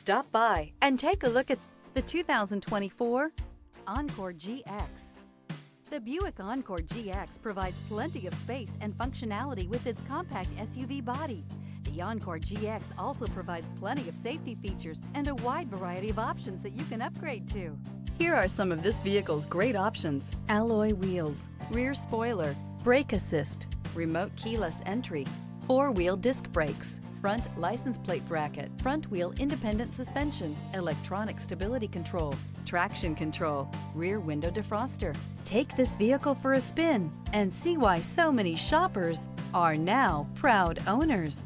Stop by and take a look at the 2024 Encore GX. The Buick Encore GX provides plenty of space and functionality with its compact SUV body. The Encore GX also provides plenty of safety features and a wide variety of options that you can upgrade to. Here are some of this vehicle's great options: alloy wheels, rear spoiler, brake assist, remote keyless entry, four-wheel disc brakes, front license plate bracket, front wheel independent suspension, electronic stability control, traction control, rear window defroster. Take this vehicle for a spin and see why so many shoppers are now proud owners.